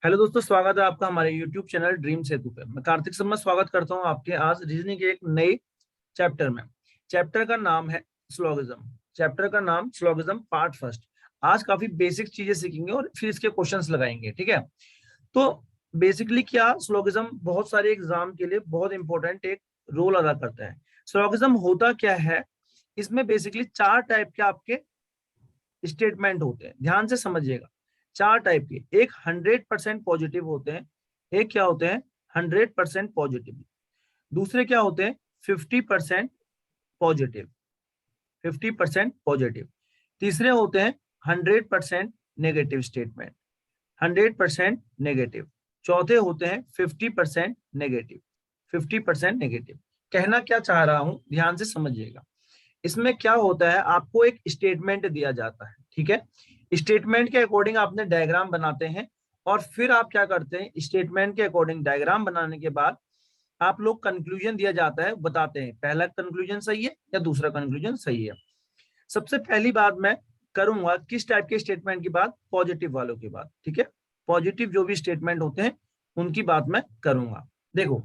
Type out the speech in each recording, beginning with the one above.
Hello दोस्तों, स्वागत है आपका हमारे YouTube चैनल ड्रीम सेतु पे। मैं कार्तिक शर्मा स्वागत करता हूं आपके आज रीजनिंग के एक नए चैप्टर में। चैप्टर का नाम है स्लोगिज्म। चैप्टर का नाम स्लोगिज्म पार्ट फर्स्ट। आज काफी बेसिक चीजें सीखेंगे और फिर इसके क्वेश्चंस लगाएंगे, ठीक है। तो बेसिकली क्या स्लोगिज्म बहुत सारे एग्जाम के लिए बहुत इंपॉर्टेंट एक रोल अदा करता है। स्लोगिज्म होता क्या है, इसमें बेसिकली चार टाइप के आपके स्टेटमेंट होते हैं, ध्यान से समझिएगा। चार टाइप के, एक 100% पॉजिटिव होते हैं, एक क्या होते हैं 100% पॉजिटिव, दूसरे क्या होते हैं 50% पॉजिटिव, 50% पॉजिटिव, तीसरे होते हैं 100% नेगेटिव स्टेटमेंट, 100% नेगेटिव, चौथे होते हैं 50% नेगेटिव, 50% नेगेटिव। कहना क्या चाह रहा हूं, ध्यान से समझिएगा। इसमें क्या होता है, आपको एक स्टेटमेंट दिया जाता है, ठीक है। स्टेटमेंट के अकॉर्डिंग आपने डायग्राम बनाते हैं और फिर आप क्या करते हैं, स्टेटमेंट के अकॉर्डिंग डायग्राम बनाने के बाद आप लोग कंक्लूजन दिया जाता है, बताते हैं पहला कंक्लूजन सही है या दूसरा कंक्लूजन सही है। सबसे पहली बात मैं करूंगा किस टाइप के स्टेटमेंट की बात, पॉजिटिव वालों की बात, ठीक है। पॉजिटिव जो भी स्टेटमेंट होते हैं उनकी बात मैं करूंगा। देखो,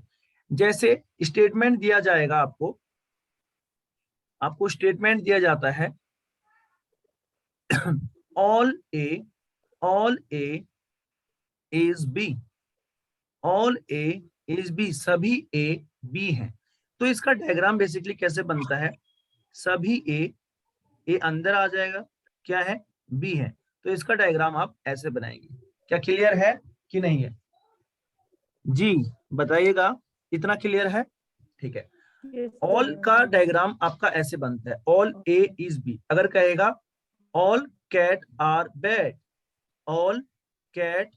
जैसे स्टेटमेंट दिया जाएगा आपको, आपको स्टेटमेंट दिया जाता है all A is B, all A is B, सभी A B हैं। तो इसका डायग्राम बेसिकली कैसे बनता है, सभी A अंदर आ जाएगा, क्या है B है, तो इसका डायग्राम आप ऐसे बनाएंगे। क्या क्लियर है कि नहीं है जी, बताइएगा, इतना क्लियर है, ठीक है। Yes, all sir. का डायग्राम आपका ऐसे बनता है, ऑल A is B। अगर कहेगा all cat are bad, all cat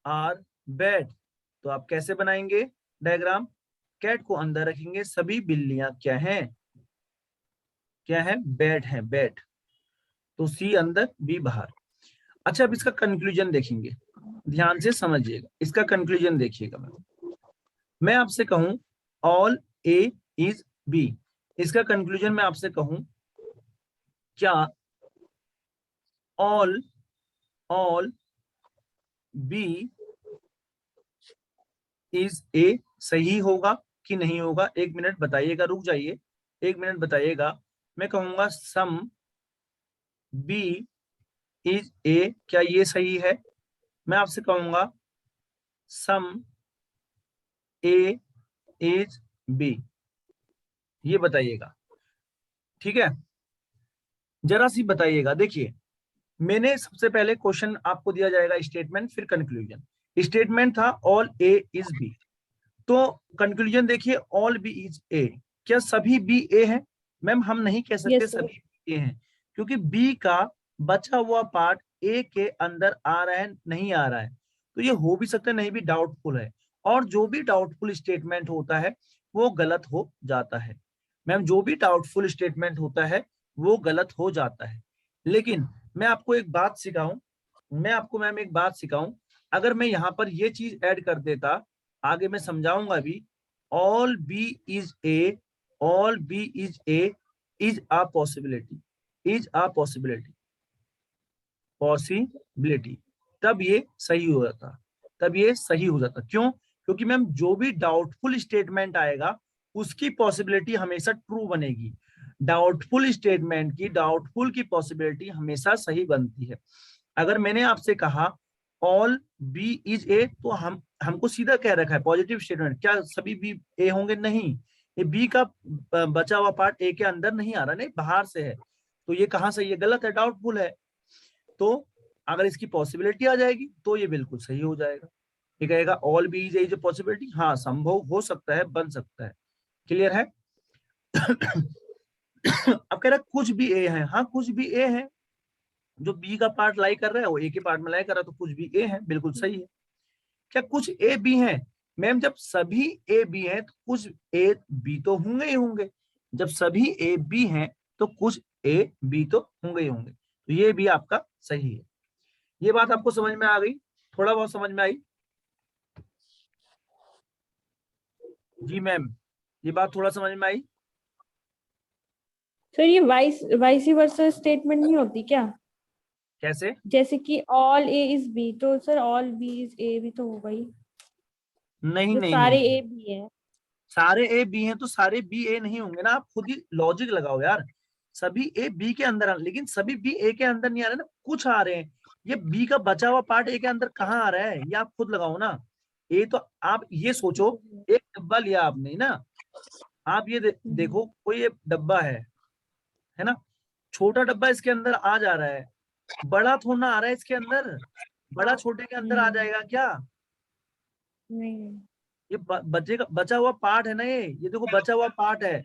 are bad, तो आप कैसे बनाएंगे डायग्राम, कैट को अंदर रखेंगे, सभी बिल्लियां क्या हैं, क्या है बैड है, बैड, तो सी अंदर बी बाहर। अच्छा, अब इसका कंक्लूजन देखेंगे, ध्यान से समझिएगा, इसका कंक्लूजन देखिएगा। मैं आपसे कहूं ऑल ए इज बी, इसका कंक्लूजन मैं आपसे कहूं क्या ऑल ऑल बी इज ए सही होगा कि नहीं होगा, एक मिनट बताइएगा, रुक जाइए, एक मिनट बताइएगा। मैं कहूंगा सम बी इज ए, क्या ये सही है। मैं आपसे कहूंगा सम ए इज बी, ये बताइएगा, ठीक है। जरा सी बताइएगा। देखिए, मैंने सबसे पहले क्वेश्चन आपको दिया जाएगा स्टेटमेंट, फिर कंक्लूजन। स्टेटमेंट था ऑल ए इज बी, तो कंक्लूजन देखिए ऑल बी इज ए, क्या सभी बी ए है। मैम हम नहीं कह सकते Yes, sir. सभी बी ए हैं, क्योंकि बी का बचा हुआ पार्ट ए के अंदर आ रहा है नहीं आ रहा है, तो ये हो भी सकता है नहीं भी, डाउटफुल है। और जो भी डाउटफुल स्टेटमेंट होता है वो गलत हो जाता है। मैम जो भी डाउटफुल स्टेटमेंट होता है वो गलत हो जाता है। लेकिन मैं आपको एक बात सिखाऊं, मैं आपको मैम एक बात सिखाऊं, अगर मैं यहाँ पर ये चीज ऐड कर देता, आगे मैं समझाऊंगा भी, all B is A, all B is A is a possibility, is a possibility, possibility, तब ये सही हो जाता, तब ये सही हो जाता। क्यों, क्योंकि मैम जो भी डाउटफुल स्टेटमेंट आएगा उसकी पॉसिबिलिटी हमेशा ट्रू बनेगी। डाउटफुल स्टेटमेंट की, डाउटफुल की पॉसिबिलिटी हमेशा सही बनती है। अगर मैंने आपसे कहा ऑल बी इज ए, तो हमको सीधा कह रखा है पॉजिटिव स्टेटमेंट, क्या सभी बी ए होंगे, नहीं, ये बी का बचा हुआ पार्ट ए के अंदर नहीं आ रहा, नहीं बाहर से है, तो ये कहां सही है, गलत है, डाउटफुल है। तो अगर इसकी पॉसिबिलिटी आ जाएगी तो ये बिल्कुल सही हो जाएगा। ये कहेगा all B is a possibility, हाँ संभव हो सकता है, बन सकता है। क्लियर है। अब कह रहा कुछ भी ए है, हाँ कुछ भी ए है, जो बी का पार्ट लाई कर रहा है वो ए के पार्ट में लाई कर रहा है, तो कुछ भी ए है, बिल्कुल सही है। क्या कुछ ए बी है, मैम जब सभी ए बी हैं तो कुछ ए बी तो होंगे ही होंगे, जब सभी ए बी हैं तो कुछ ए बी तो होंगे ही होंगे, तो ये भी आपका सही है। ये बात आपको समझ में आ गई, थोड़ा बहुत समझ में आई जी मैम, ये बात थोड़ा समझ में आई। सर ये वाइस वाइसी वर्सा स्टेटमेंट नहीं होती क्या? कैसे? जैसे कि ऑल ए इज बी, तो सर ऑल बी इज ए भी तो होगा ही। नहीं जो नहीं सारे नहीं, ए बी है। सारे ए बी हैं तो सारे बी ए नहीं होंगे ना, आप खुद ही लॉजिक लगाओ यार। सभी ए बी के अंदर लेकिन सभी बी ए के अंदर नहीं आ रहे ना, कुछ आ रहे हैं। ये बी का बचा हुआ पार्ट ए के अंदर कहाँ आ रहा है, ये आप खुद लगाओ ना। ए तो आप ये सोचो, एक डब्बा लिया आपने ना, आप ये देखो कोई ये डब्बा है ना, छोटा डब्बा इसके अंदर आ जा रहा है, बड़ा थोड़ा ना आ रहा है इसके अंदर। बड़ा छोटे के अंदर आ जाएगा क्या? नहीं। ये बचे का बचा हुआ पार्ट है ना, ये देखो बचा हुआ पार्ट है,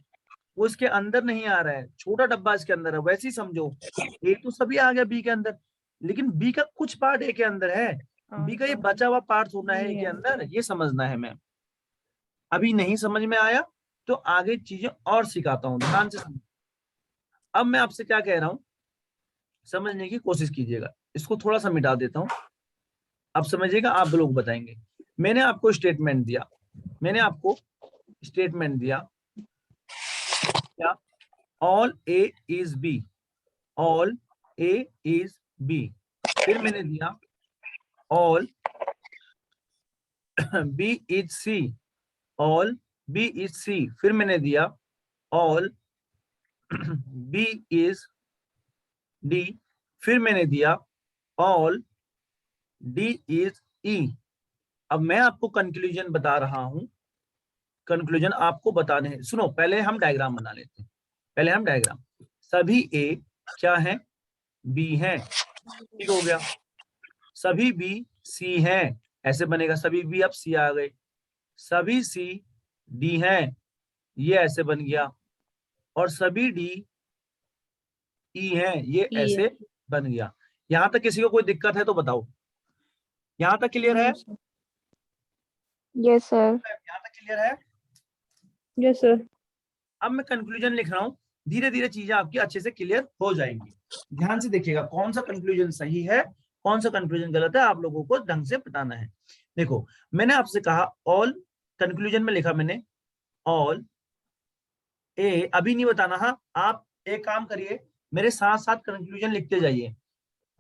वो इसके अंदर नहीं आ रहा है, छोटा डब्बा इसके अंदर है। वैसे ही समझो, ए तो सभी आ गया बी के अंदर, लेकिन बी का कुछ पार्ट ए के अंदर है, बी का ये बचा हुआ पार्ट होना है ए के अंदर, ये समझना है। मैं अभी नहीं समझ में आया तो आगे चीजें और सिखाता हूँ, ध्यान से समझ। अब मैं आपसे क्या कह रहा हूँ, समझने की कोशिश कीजिएगा। इसको थोड़ा सा मिटा देता हूँ, अब समझिएगा, आप लोग बताएंगे। मैंने आपको स्टेटमेंट दिया, मैंने आपको स्टेटमेंट दिया क्या? All A is B, all A is B. फिर मैंने दिया all B is C, all B is C. फिर मैंने दिया ऑल बी इज डी। फिर मैंने दिया ऑल डी इज ई। अब मैं आपको कंक्लूजन बता रहा हूं, कंक्लूजन आपको बताने हैं। सुनो, पहले हम डायग्राम बना लेते हैं। पहले हम डायग्राम, सभी ए क्या है? बी है, ठीक हो गया। सभी बी सी है, ऐसे बनेगा, सभी बी, अब सी आ गए। सभी सी डी है, ये ऐसे बन गया। और सभी डी ई है, ये ई है। ऐसे बन गया। यहां तक किसी को कोई दिक्कत है तो बताओ, यहां तक क्लियर है? Yes sir. यहां तक क्लियर है? Yes sir. अब मैं कंक्लूजन लिख रहा हूं, धीरे धीरे चीजें आपकी अच्छे से क्लियर हो जाएंगी। ध्यान से देखिएगा, कौन सा कंक्लूजन सही है, कौन सा कंक्लूजन गलत है, आप लोगों को ढंग से बताना है। देखो, मैंने आपसे कहा ऑल, कंक्लूजन में लिखा मैंने ऑल ए, अभी नहीं बताना। हाँ, आप एक काम करिए, मेरे साथ साथ कंक्लूजन लिखते जाइए।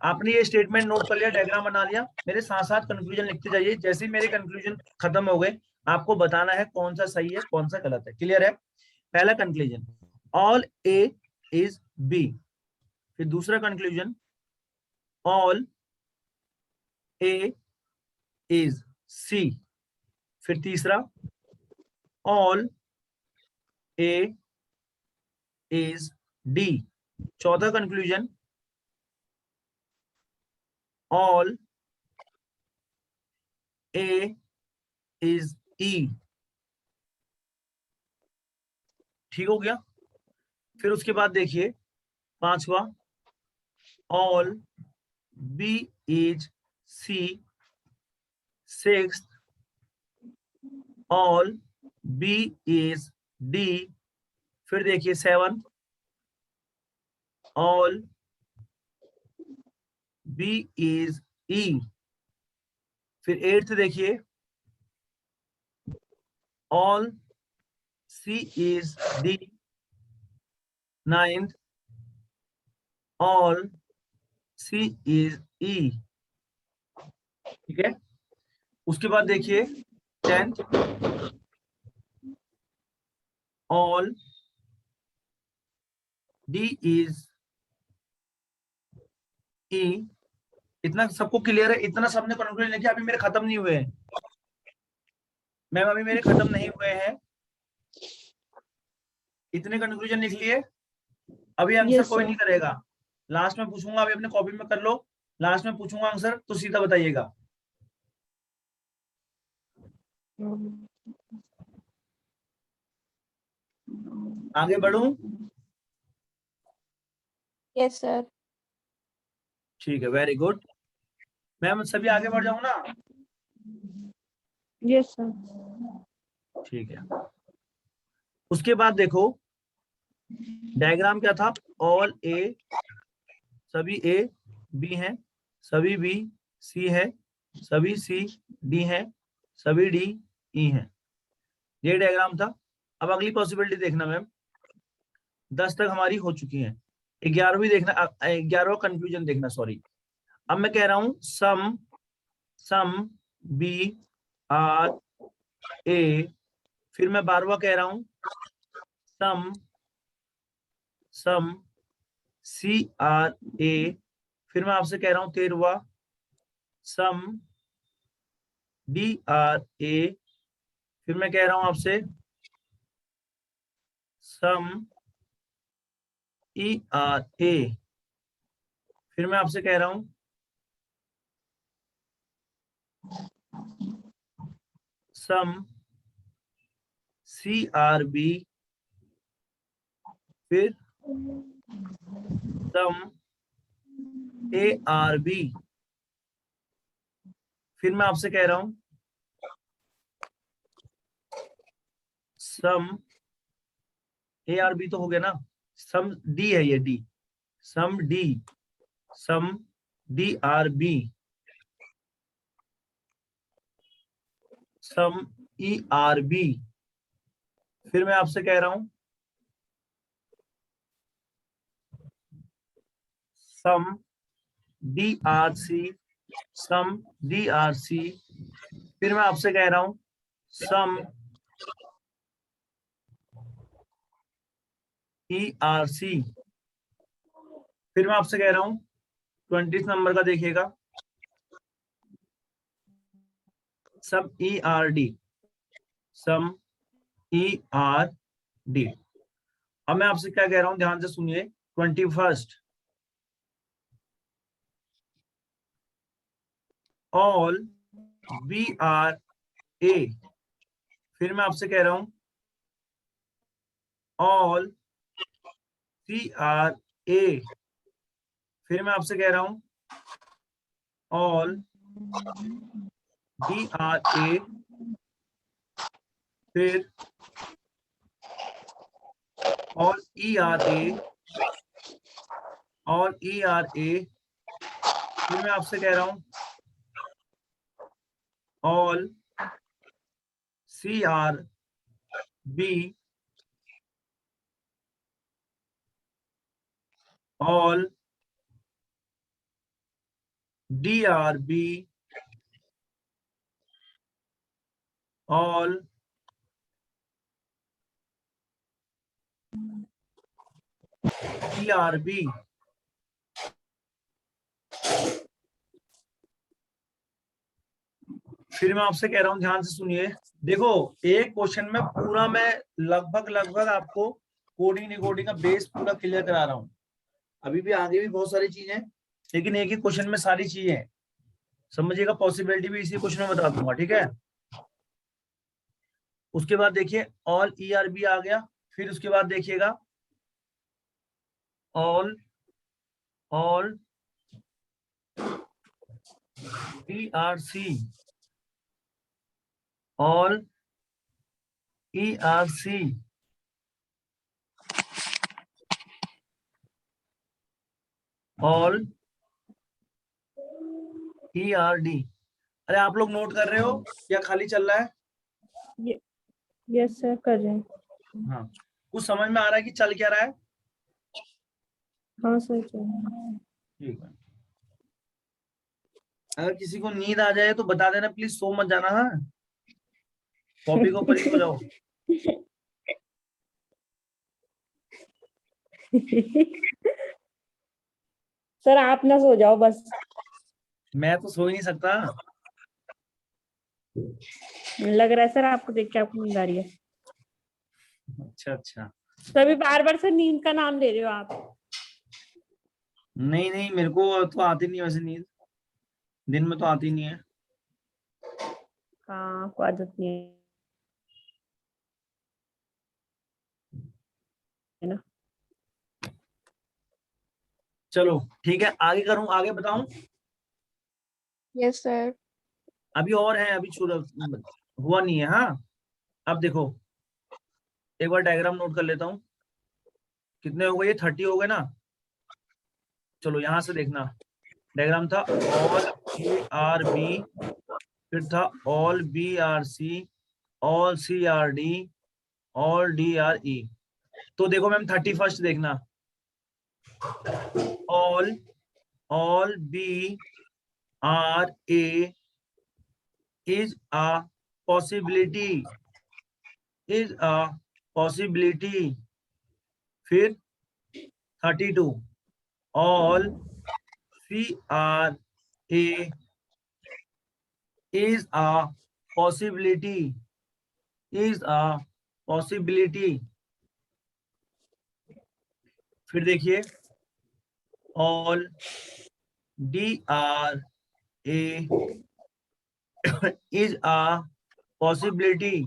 आपने ये स्टेटमेंट नोट कर लिया, डायग्राम बना लिया, मेरे साथ साथ कंक्लूजन लिखते जाइए। जैसे ही मेरे कंक्लूजन खत्म हो गए, आपको बताना है कौन सा सही है कौन सा गलत है। क्लियर है? पहला conclusion, all A is B. फिर दूसरा conclusion, all A is C. फिर तीसरा, ऑल ए इज डी। चौथा conclusion, all A is E. ठीक हो गया? फिर उसके बाद देखिए पांचवा, all B is C. Sixth, all B is D. फिर देखिए seventh, all B is E. फिर एट्थ देखिए, all C is D. Ninth, all C is E. ठीक है? उसके बाद देखिए टेंथ, ऑल डी इज ई। इतना सबको क्लियर है? इतना सबने कंक्लूजन लिखा? अभी मेरे खत्म नहीं हुए हैं मैम, अभी मेरे खत्म नहीं हुए हैं। इतने कंक्लूजन लिख लिए? अभी आंसर यस कोई सर। नहीं करेगा, लास्ट में पूछूंगा, अभी अपने कॉपी में कर लो। लास्ट में पूछूंगा आंसर तो सीधा बताइएगा। आगे बढ़ूं? Yes sir. ठीक है, वेरी गुड। मैम सभी आगे बढ़ जाऊं ना? Yes sir. ठीक है। उसके बाद देखो डायग्राम क्या था, ऑल ए, सभी ए बी हैं, सभी बी सी है, सभी सी डी हैं, सभी डी ई हैं। ये डायग्राम था। अब अगली पॉसिबिलिटी देखना मैम, 10 तक हमारी हो चुकी है। 11वीं देखना, 11वां कंक्लूजन देखना, सॉरी अब मैं कह रहा हूं सम, सम बी आर ए, फिर मैं 12वां कह रहा हूं सम, सम सी आर ए, फिर मैं आपसे कह रहा हूं 13वां सम डी आर ए, फिर मैं कह रहा हूं आपसे सम ई आर ए, फिर मैं आपसे कह रहा हूं सम सी आर बी, फिर सम ए आर बी, फिर मैं आपसे कह रहा हूं सम ए आर बी तो हो गया ना, सम डी है ये D, some D, some D are B, some E are B, फिर मैं आपसे कह रहा हूं सम डी आर सी, सम डी आर सी, फिर मैं आपसे कह रहा हूं सम ई आर सी, फिर मैं आपसे कह रहा हूं 20 नंबर का देखिएगा सम ई are D, some E are D. अब मैं आपसे क्या कह रहा हूं, ध्यान से सुनिए, 21 ऑल बी आर ए, फिर मैं आपसे कह रहा हूं ऑल सी आर ए, फिर मैं आपसे कह रहा हूं ऑल डी आर ए, फिर all E are A, all E are A, फिर मैं आपसे कह रहा हूं all C are B, all D are B, all E are B. फिर मैं आपसे कह रहा हूं, ध्यान से सुनिए, देखो एक क्वेश्चन में पूरा मैं लगभग आपको कोडिंग डिकोडिंग का बेस पूरा क्लियर करा रहा हूं, अभी भी आगे भी बहुत सारी चीजें हैं, लेकिन एक ही क्वेश्चन में सारी चीजें हैं, समझिएगा। पॉसिबिलिटी भी इसी क्वेश्चन में बता दूंगा, ठीक है। उसके बाद देखिए ऑल ई आर बी आ गया, फिर उसके बाद देखिएगा all E are C, all E are C, all E are D. अरे आप लोग नोट कर रहे हो या खाली चल रहा है? यस सर, कर रहे हैं। हाँ, कुछ समझ में आ रहा है कि चल क्या रहा है? हाँ सर, चल रहा है। ठीक है, अगर किसी को नींद आ जाए तो बता देना प्लीज, सो मत जाना। हाँ, कॉपी को परी हो जाओ। सर आप ना सो जाओ बस। मैं तो सो ही नहीं सकता। लग रहा है सर आपको देख के आपको नींद आ रही है। अच्छा अच्छा, तभी बार बार सर नींद का नाम ले रहे हो आप। नहीं नहीं, मेरे को तो आती नहीं वैसे नींद, दिन में तो आती नहीं है। हाँ, आपको आदत नहीं है ना। चलो ठीक है, आगे करूं, आगे बताऊं? Yes sir. अभी और है, अभी छोड़ा हुआ नहीं है। हाँ, अब देखो एक बार डायग्राम नोट कर लेता हूं, कितने हो गए, ये 30 हो गए ना। चलो यहां से देखना, डायग्राम था ऑल ए आर बी, फिर था all B are C, all C are D, all D are E. तो देखो मैम 31 देखना, all B are A is a possibility, is a possibility. फिर 32 all C are A is a possibility, is a possibility। फिर देखिए all DRA is a possibility।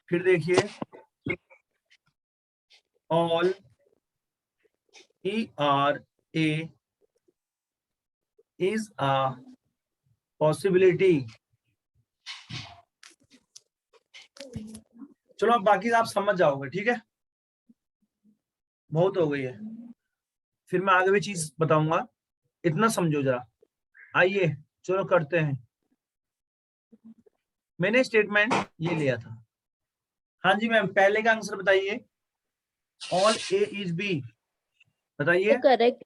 फिर देखिए all ERA is a possibility। चलो अब बाकी आप समझ जाओगे, ठीक है, बहुत हो गई है, फिर मैं आगे भी चीज बताऊंगा, इतना समझो जरा। आइए चलो करते हैं। मैंने स्टेटमेंट ये लिया था। हाँ जी मैम, पहले का आंसर बताइए। ऑल ए इज बी, बताइए। करेक्ट।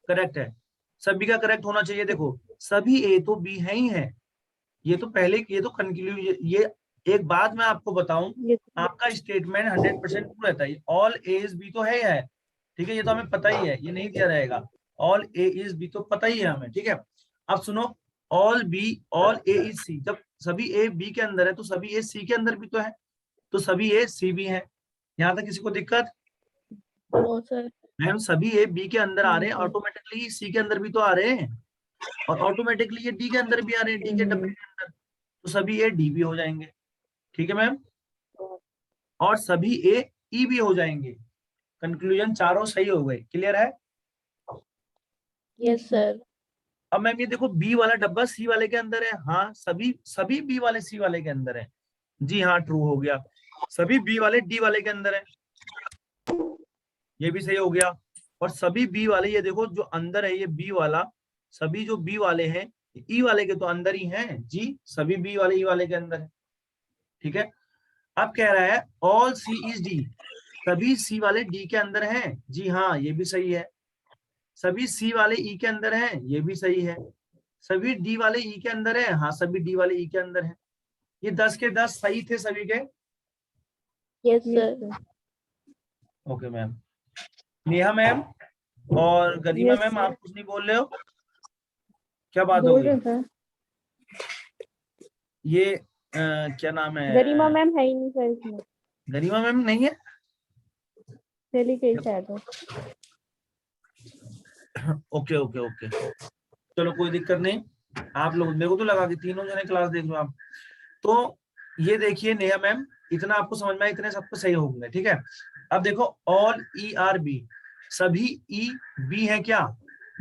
करेक्ट है, सभी का करेक्ट होना चाहिए। देखो सभी ए तो बी है ही है, ये तो पहले, ये तो कंक्लूजन। ये एक बात मैं आपको बताऊं, आपका स्टेटमेंट 100% ट्रू रहता है। ऑल ए इज बी तो है, ठीक है, ये तो हमें पता ही है, ये नहीं दिया रहेगा। ऑल ए इज बी तो पता ही है हमें, ठीक है। अब सुनो, all B all A is C, जब सभी ए बी के अंदर है तो सभी ए सी के अंदर भी तो है, तो सभी ए सी भी है। यहाँ तक किसी को दिक्कत? No sir. मैम सभी ए बी के अंदर आ रहे हैं, ऑटोमेटिकली सी के अंदर भी तो आ रहे हैं, और ऑटोमेटिकली ये डी के अंदर भी आ रहे हैं, डी के डब्बे के अंदर, तो सभी ए डी भी हो जाएंगे, ठीक है मैम, और सभी ए ई भी हो जाएंगे। कंक्लूजन चारों सही हो गए, क्लियर है? Yes sir. अब मैम ये देखो बी वाला डब्बा सी वाले के अंदर है, हाँ सभी सभी बी वाले सी वाले के अंदर है, जी हाँ ट्रू हो गया। सभी बी वाले डी वाले के अंदर है, ये भी सही हो गया। और सभी बी वाले, ये देखो जो अंदर है ये बी वाला, सभी जो बी वाले हैं ई वाले के तो अंदर ही हैं, जी सभी बी वाले ई वाले के अंदर है, ठीक है। अब कह रहा है ऑल सी इज डी, सभी सी वाले डी के अंदर हैं, जी हाँ ये भी सही है। सभी सी वाले ई के अंदर हैं, ये भी सही है। सभी डी वाले ई के अंदर है, हाँ सभी डी वाले ई के अंदर है। ये 10 के 10 सही थे सभी के। Yes sir. Okay ma'am. Neha ma'am और गरिमा यस मैम, सर। आप कुछ नहीं बोल रहे हो, क्या बात हो बोल गई? रहे सर। ये क्या नाम है? गरिमा मैम है ही नहीं सर इसमें, गरिमा मैम नहीं है? चली गई शायद वो। ओके ओके ओके, चलो कोई दिक्कत नहीं। आप लोग, मेरे को तो लगा कि तीनों जने क्लास देख लो आप। तो ये देखिए नेहा मैम, इतना आपको समझ में आया, इतने सबको सही होंगे, ठीक है। अब देखो ऑल ई आर बी, सभी ई बी है क्या?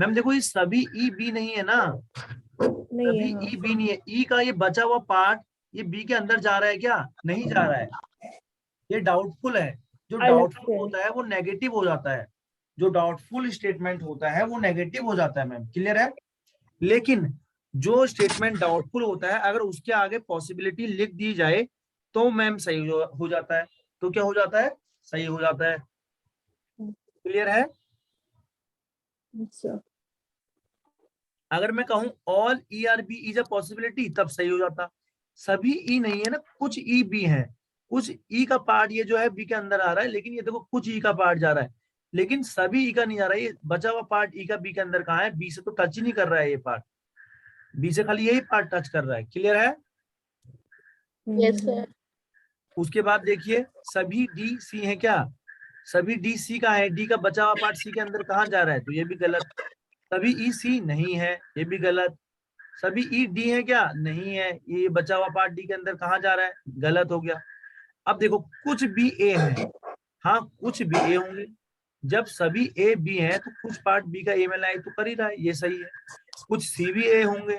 मैम देखो ये सभी ई बी नहीं है ना, नहीं सभी है हाँ। ई बी नहीं है। ई का ये बचा हुआ पार्ट ये बी के अंदर जा रहा है क्या? नहीं जा रहा है, ये डाउटफुल है। जो अलग डाउटफुल से। होता है वो नेगेटिव हो जाता है, जो डाउटफुल स्टेटमेंट होता है वो नेगेटिव हो जाता है मैम, क्लियर है। लेकिन जो स्टेटमेंट डाउटफुल होता है अगर उसके आगे पॉसिबिलिटी लिख दी जाए तो मैम सही हो जाता है, तो क्या हो जाता है? सही हो जाता है, क्लियर है। अच्छा। अगर मैं कहूं all E are B is a possibility तब सही हो जाता। सभी ई नहीं है ना, कुछ ई बी है, कुछ ई का पार्ट ये जो है बी के अंदर आ रहा है, लेकिन ये देखो कुछ ई का पार्ट जा रहा है, लेकिन सभी ई का नहीं जा रहा है। ये बचा हुआ पार्ट ई का बी के अंदर कहाँ है? बी से तो टच ही नहीं कर रहा है ये पार्ट, बी से खाली यही पार्ट टच कर रहा है, क्लियर है। Yes sir. उसके बाद देखिए सभी डी सी है क्या? सभी डी सी का है, डी का बचा हुआ पार्ट सी के अंदर कहाँ जा रहा है? तो ये भी गलत। सभी ई सी नहीं है, ये भी गलत। सभी ई डी है क्या? नहीं है, ये बचा हुआ पार्ट डी के अंदर कहाँ जा रहा है? गलत हो गया। अब देखो कुछ भी ए है, हाँ कुछ भी ए होंगे, जब सभी ए बी है तो कुछ पार्ट बी का ए में लाई तो कर ही रहा है, ये सही है। कुछ सी भी ए होंगे,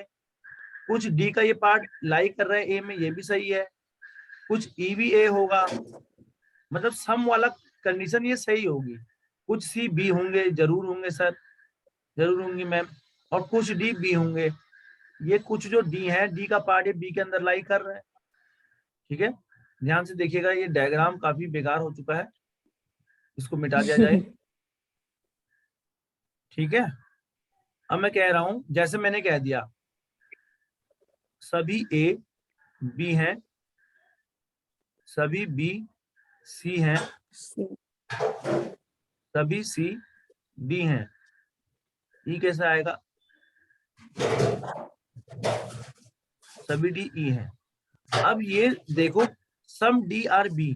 कुछ डी का ये पार्ट लाई कर रहा है ए में, ये भी सही है। कुछ ई भी ए होगा, मतलब सम वाला कंडीशन ये सही होगी। कुछ सी बी होंगे, जरूर होंगे सर, जरूर होंगे मैम, और कुछ डी बी होंगे। ये कुछ जो डी है, डी का पार्ट ये बी के अंदर लाई कर रहा है, ठीक है। ध्यान से देखिएगा, ये डायग्राम काफी बेकार हो चुका है, इसको मिटा दिया जाए, ठीक है। अब मैं कह रहा हूं, जैसे मैंने कह दिया सभी ए बी हैं, सभी बी सी हैं, सभी सी डी हैं, ई कैसे आएगा, सभी डी ई हैं। अब ये देखो सम डी आर बी,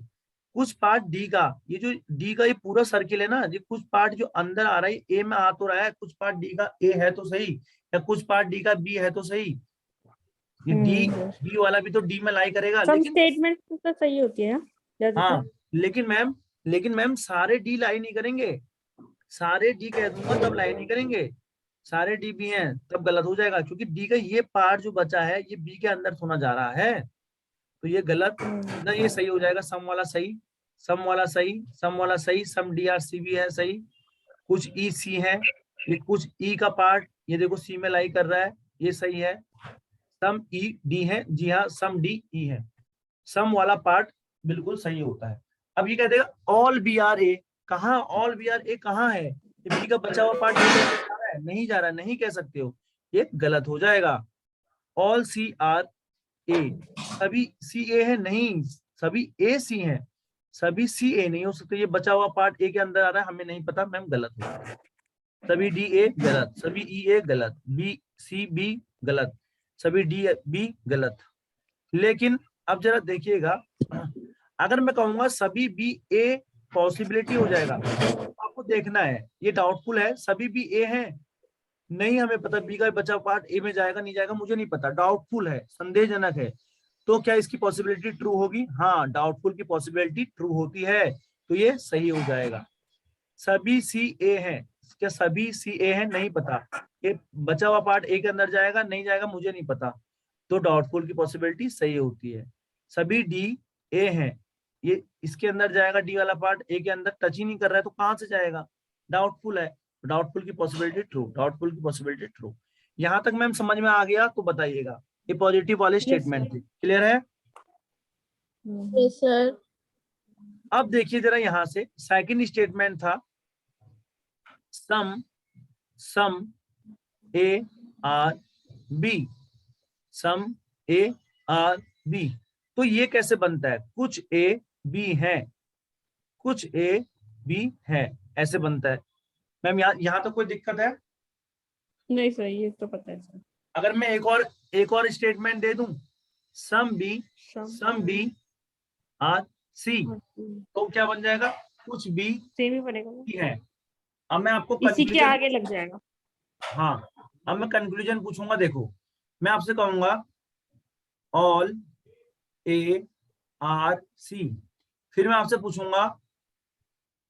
कुछ पार्ट डी का, ये जो डी का ये पूरा सर्किल है ना, ये कुछ पार्ट जो अंदर आ रहा है ए में आ तो रहा है, कुछ पार्ट डी का ए है तो सही, या कुछ पार्ट डी का बी है तो सही। ये डी वाला भी तो डी में लाई करेगा, सम लेकिन स्टेटमेंट तो सही होती है ना, हाँ, लेकिन मैम सारे डी लाई नहीं करेंगे, सारे डी कह दूंगा तब लाई नहीं करेंगे, सारे डी बी हैं तब गलत हो जाएगा, क्योंकि डी का ये पार्ट जो बचा है ये बी के अंदर होना जा रहा है, तो ये गलत ना, ये सही हो जाएगा। सम वाला सही, सम वाला सही, सम वाला सही, सम डी आर सी भी है सही, कुछ ई सी है, ये कुछ ई का पार्ट ये देखो सी में लाई कर रहा है, ये सही है। सम ई डी है, जी हाँ सम डी ई है, सम वाला पार्ट बिल्कुल सही होता है। अब ये कह देगा ऑल बी आर ए, कहाँ ऑल बी आर ए कहाँ है, ये बी का बचा हुआ पार्ट नहीं जा रहा, नहीं कह सकते हो, ये गलत हो जाएगा। ऑल सी आर ए, सभी सी ए है नहीं, सभी ए सी हैं, सभी सी ए नहीं हो सकते, ये बचा हुआ पार्ट ए के अंदर आ रहा है, हमें नहीं पता मैम, गलत हो जाएगा। सभी डी ए गलत, सभी ई ए गलत, बी सी बी गलत, सभी डी बी गलत। लेकिन अब जरा देखिएगा, अगर मैं कहूंगा सभी बी ए पॉसिबिलिटी हो जाएगा, तो आपको देखना है ये डाउटफुल है, सभी बी ए हैं नहीं, हमें पता बी का बचा पार्ट ए में जाएगा नहीं जाएगा मुझे नहीं पता, डाउटफुल है, संदेहजनक है, तो क्या इसकी पॉसिबिलिटी ट्रू होगी, हाँ डाउटफुल की पॉसिबिलिटी ट्रू होती है, तो ये सही हो जाएगा। सभी सी ए है, क्या सभी सी ए है नहीं पता, ये बचा हुआ पार्ट ए के अंदर जाएगा नहीं जाएगा मुझे नहीं पता, तो डाउटफुल की पॉसिबिलिटी सही होती है। सभी डी ए है, ये इसके अंदर जाएगा, डी वाला पार्ट ए के अंदर टच ही नहीं कर रहा है तो कहां से जाएगा, डाउटफुल है, डाउटफुल की पॉसिबिलिटी ट्रू, डाउटफुल की पॉसिबिलिटी ट्रू। यहां तक मैम समझ में आ गया तो बताइएगा, ये पॉजिटिव वाले स्टेटमेंट थे, क्लियर है। Yes sir. अब देखिए जरा यहां से सेकंड स्टेटमेंट था some some A are B, some A are B, तो ये कैसे बनता है, कुछ ए बी है, कुछ ए बी है, ऐसे बनता है। मैम यहाँ तो कोई दिक्कत है नहीं सर, ये तो पता है सर। अगर मैं एक और स्टेटमेंट दे दूं, सम बी आर सी, तो क्या बन जाएगा, कुछ बी सेम ही बनेगा, है। अब मैं आपको इसी के आगे लग जाएगा। हाँ, अब मैं कंक्लूजन पूछूंगा, देखो मैं आपसे कहूंगा ऑल ए आर सी, फिर मैं आपसे पूछूंगा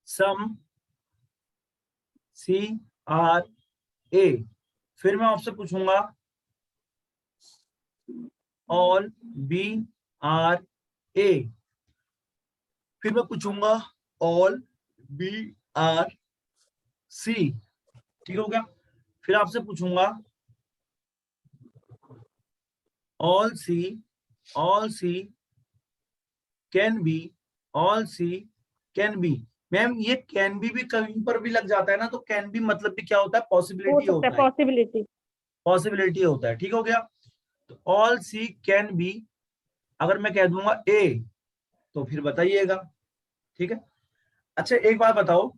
सम सी आर ए, फिर मैं आपसे पूछूंगा ऑल बी आर ए, फिर मैं पूछूंगा ऑल बी आर सी, ठीक हो गया। फिर आपसे पूछूंगा all C can be, all C can be. Ma'am ये कैन बी कहीं पर भी लग जाता है ना, तो कैन बी मतलब भी क्या होता है, पॉसिबिलिटी होता है, पॉसिबिलिटी होता है, ठीक हो गया। तो ऑल सी कैन बी अगर मैं कह दूंगा ए, तो फिर बताइएगा, ठीक है। अच्छा एक बात बताओ,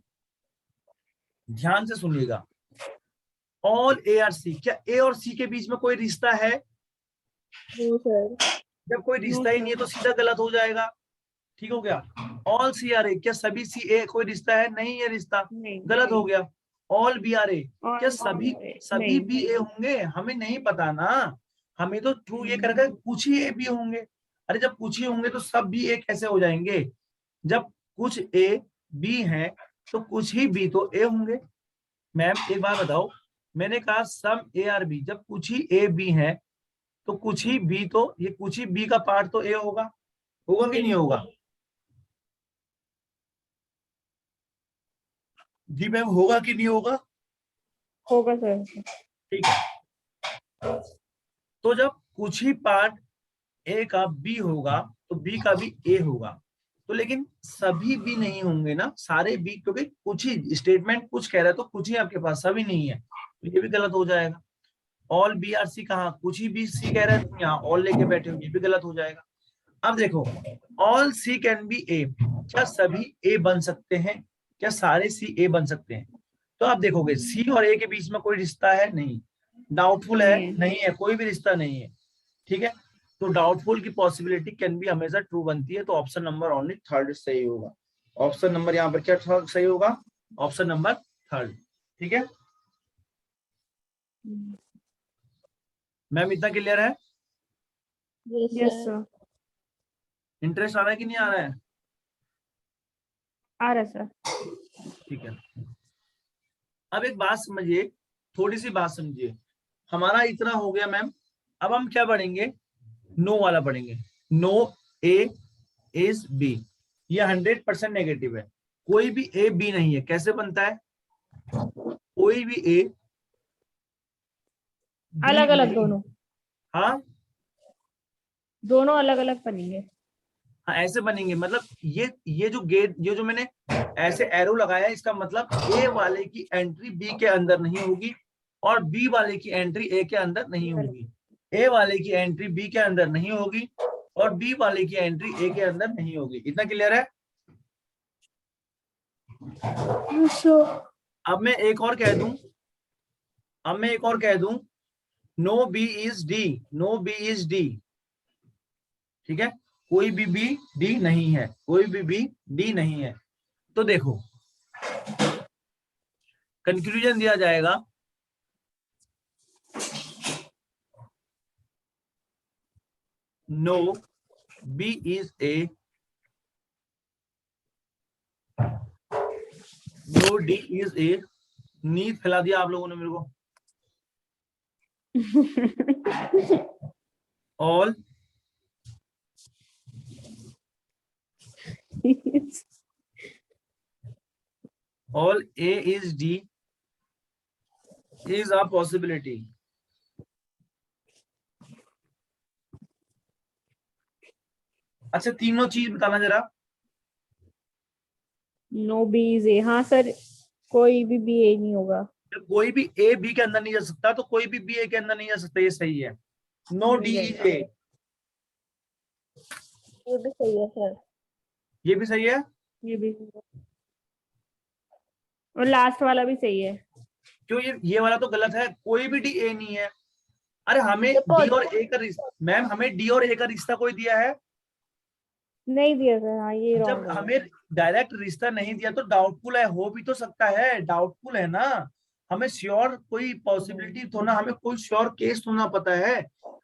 ध्यान से सुनिएगा, ऑल ए आर सी, क्या ए और सी के बीच में कोई रिश्ता है, नो सर। जब कोई रिश्ता ही नहीं है तो सीधा गलत हो जाएगा, ठीक हो गया। ऑल सी आर ए, क्या सभी सी ए कोई रिश्ता है, नहीं है रिश्ता, गलत हो गया। ऑल बी आर ए, क्या सभी बी ए होंगे, हमें नहीं पता ना, हमें तो ट्रू ये करके कुछ ही ए बी होंगे, अरे जब कुछ ही होंगे तो सब बी ए कैसे हो जाएंगे, जब कुछ ए बी हैं तो कुछ ही बी तो ए होंगे। मैम एक बात बताओ, मैंने कहा सम ए आर बी, जब कुछ ही ए बी है तो कुछ ही बी, तो ये कुछ ही बी का पार्ट तो ए होगा, होगा कि नहीं होगा, जी मैम होगा कि नहीं होगा, होगा सर। ठीक है। तो जब कुछ ही पार्ट ए का बी होगा तो बी का भी ए होगा, तो लेकिन सभी बी नहीं होंगे ना, सारे बी, क्योंकि कुछ ही स्टेटमेंट कुछ कह रहा है तो कुछ ही आपके पास, सभी नहीं है, तो ये भी गलत हो जाएगा। ऑल बी आर सी, कहा कुछ ही बी सी कह रहा है, तुम यहाँ ऑल लेके बैठे हो, ये भी गलत हो जाएगा। अब देखो, ऑल सी कैन बी ए, क्या सभी ए बन सकते हैं, क्या सारे सी ए बन सकते हैं? तो आप देखोगे सी और ए के बीच में कोई रिश्ता है नहीं, डाउटफुल है नहीं है, कोई भी रिश्ता नहीं है, ठीक है। तो डाउटफुल की पॉसिबिलिटी कैन बी हमेशा ट्रू बनती है, तो ऑप्शन नंबर ओनली थर्ड सही होगा। ऑप्शन नंबर यहाँ पर क्या सही होगा? ऑप्शन नंबर थर्ड, ठीक है मैम, इतना क्लियर है? Yes, yes sir. Sir, interest आ रहा है कि नहीं आ रहा है? आ रहा है सर। ठीक है, अब एक बात समझिए, थोड़ी सी बात समझिए, हमारा इतना हो गया मैम, अब हम क्या पढ़ेंगे? नो वाला पढ़ेंगे। नो ए इज बी, ये 100% नेगेटिव है, कोई भी ए बी नहीं है। कैसे बनता है? कोई भी ए अलग अलग दोनों, हाँ दोनों अलग अलग बनेंगे। हाँ, ऐसे बनेंगे, मतलब ये जो गेट, ये जो मैंने ऐसे एरो लगाया है, इसका मतलब ए वाले की एंट्री बी के अंदर नहीं होगी और बी वाले की एंट्री ए के अंदर नहीं होगी, ए वाले की एंट्री बी के अंदर नहीं होगी और बी वाले की एंट्री ए के अंदर नहीं होगी। इतना क्लियर है? अब मैं एक और कह दूं, no B is D, no B is D, ठीक है, कोई भी बी डी नहीं है, कोई भी बी डी नहीं है। तो देखो कंक्लूजन दिया जाएगा, no B is A, no D is A. नींद फैला दिया आप लोगों ने मेरे को। All all A is D is a possibility. अच्छा, तीनों चीज बताना जरा। नो बी इज ए, हाँ सर, कोई भी बी ए नहीं होगा। कोई भी ए बी के अंदर नहीं जा सकता, तो कोई भी बी ए के अंदर नहीं जा सकता, ये सही है। नो डी इज ए, ये भी सही है सर। ये भी सही है। ये भी सही है। और लास्ट वाला भी सही है। क्यों? ये वाला तो गलत है, कोई भी डी ए नहीं है। अरे हमें देखो, डी और ए का रिश्ता, मैम हमें डी और ए का रिश्ता कोई दिया है? नहीं दिया सर, हाँ ये जब रॉन्ग है। हमें डायरेक्ट रिश्ता नहीं दिया तो डाउटफुल है, हो भी तो सकता है, डाउटफुल है ना। हमें श्योर कोई पॉसिबिलिटी तो ना, हमें कोई श्योर केस तो ना पता है।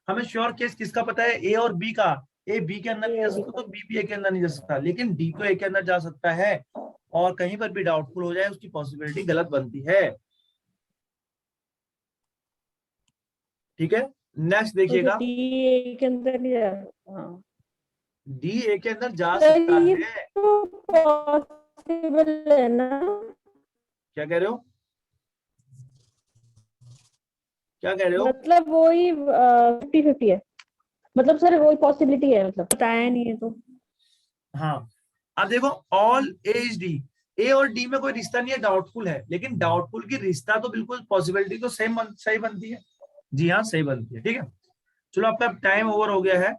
हमें श्योर केस किसका पता है? ए और बी का। ए बी के अंदर नहीं जा सकता तो बी भी ए के अंदर नहीं जा सकता, लेकिन डी तो ए के अंदर जा सकता है। और कहीं पर भी डाउटफुल हो जाए उसकी पॉसिबिलिटी गलत बनती है, ठीक है। नेक्स्ट देखिएगा, डी ए के अंदर नहीं जा सकता। हाँ डी ए के अंदर जा सर, सकता ये है। तो पॉसिबल है ना? क्या कह रहे हो? क्या कह रहे हो? मतलब वही 50-50 है, मतलब सर वही पॉसिबिलिटी है, मतलब बताया नहीं है तो। हाँ, अब देखो, ऑल ए इज डी, ए और डी में कोई रिश्ता नहीं है, डाउटफुल है, लेकिन डाउटफुल की रिश्ता तो बिल्कुल पॉसिबिलिटी तो सेम सही बनती है। जी हाँ, सही बनती है, ठीक है। चलो, आपका टाइम ओवर हो गया है,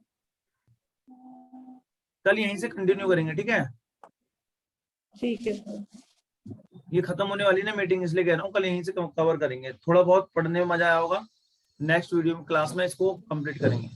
कल यहीं से कंटिन्यू करेंगे, ठीक है। ठीक है सर। ये खत्म होने वाली ना मीटिंग, इसलिए कह रहा हूँ कल यहीं से कवर करेंगे। थोड़ा बहुत पढ़ने में मजा आया होगा, नेक्स्ट वीडियो में क्लास में इसको कंप्लीट करेंगे।